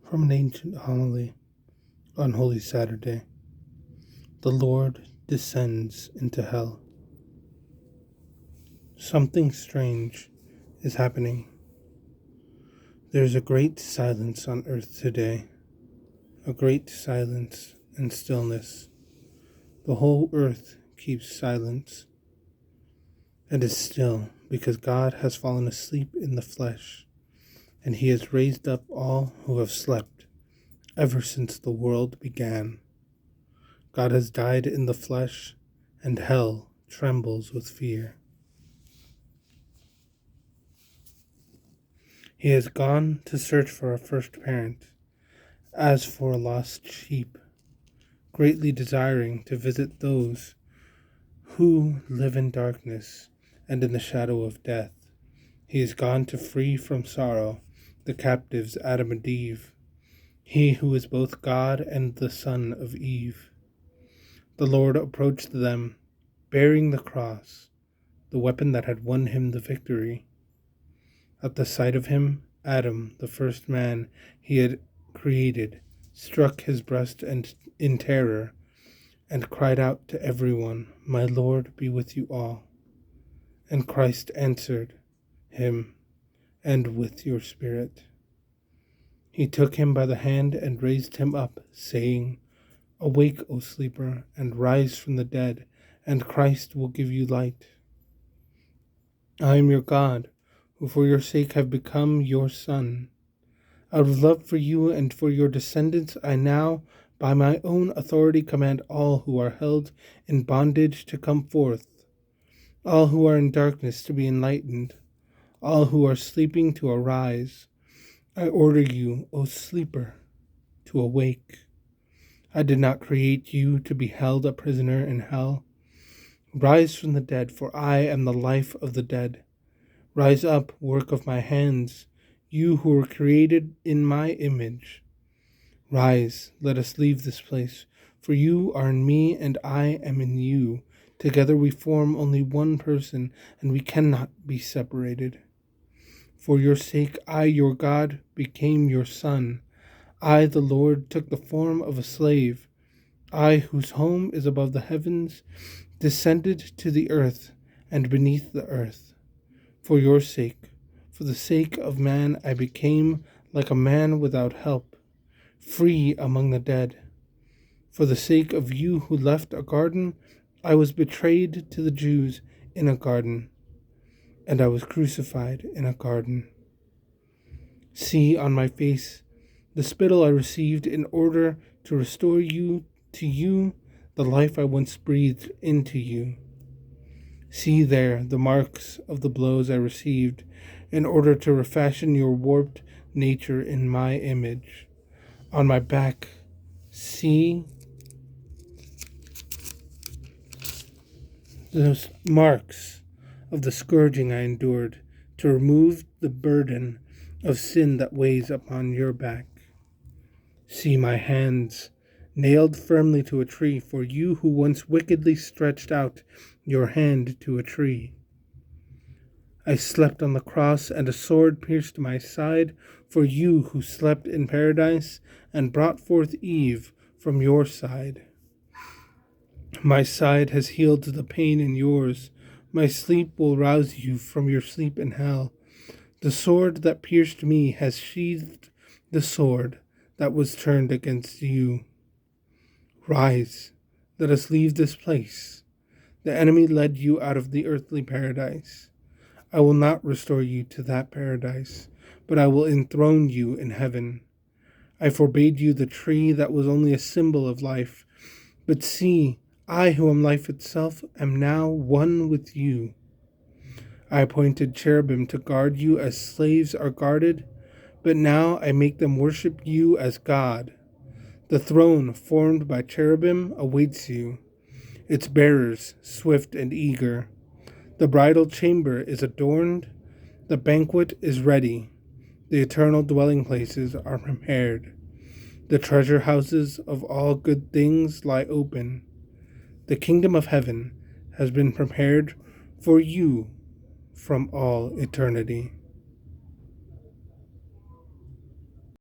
From an ancient homily on Holy Saturday, the Lord descends into hell. Something strange is happening. There's a great silence on earth today, a great silence and stillness. The whole earth keeps silence and is still because God has fallen asleep in the flesh, and he has raised up all who have slept ever since the world began. God has died in the flesh, and hell trembles with fear. He has gone to search for a first parent, as for a lost sheep, greatly desiring to visit those who live in darkness and in the shadow of death. He has gone to free from sorrow the captives Adam and Eve, he who is both God and the son of Eve. The Lord approached them, bearing the cross, the weapon that had won him the victory. At the sight of him, Adam, the first man he had created, struck his breast in terror and cried out to everyone, "My Lord be with you all." And Christ answered him, "And with your spirit." He took him by the hand and raised him up, saying, "Awake, O sleeper, and rise from the dead, and Christ will give you light. I am your God, who for your sake have become your Son. Out of love for you and for your descendants, I now, by my own authority, command all who are held in bondage to come forth, all who are in darkness to be enlightened, all who are sleeping to arise. I order you, O sleeper, to awake. I did not create you to be held a prisoner in hell. Rise from the dead, for I am the life of the dead. Rise up, work of my hands, you who were created in my image. Rise, let us leave this place, for you are in me and I am in you. Together we form only one person, and we cannot be separated. For your sake, I, your God, became your son. I, the Lord, took the form of a slave. I, whose home is above the heavens, descended to the earth and beneath the earth. For your sake, for the sake of man, I became like a man without help, free among the dead. For the sake of you who left a garden, I was betrayed to the Jews in a garden, and I was crucified in a garden. See on my face the spittle I received in order to restore you to you the life I once breathed into you. See there the marks of the blows I received in order to refashion your warped nature in my image. On my back, see those marks of the scourging I endured to remove the burden of sin that weighs upon your back. See my hands nailed firmly to a tree, for you who once wickedly stretched out your hand to a tree. I slept on the cross, and a sword pierced my side, for you who slept in paradise and brought forth Eve from your side. My side has healed the pain in yours. My sleep will rouse you from your sleep in hell. The sword that pierced me has sheathed the sword that was turned against you. Rise, let us leave this place. The enemy led you out of the earthly paradise. I will not restore you to that paradise, but I will enthrone you in heaven. I forbade you the tree that was only a symbol of life, but see, I who am life itself am now one with you. I appointed cherubim to guard you as slaves are guarded, but now I make them worship you as God. The throne formed by cherubim awaits you, its bearers swift and eager. The bridal chamber is adorned, the banquet is ready, the eternal dwelling places are prepared. The treasure houses of all good things lie open. The kingdom of heaven has been prepared for you from all eternity.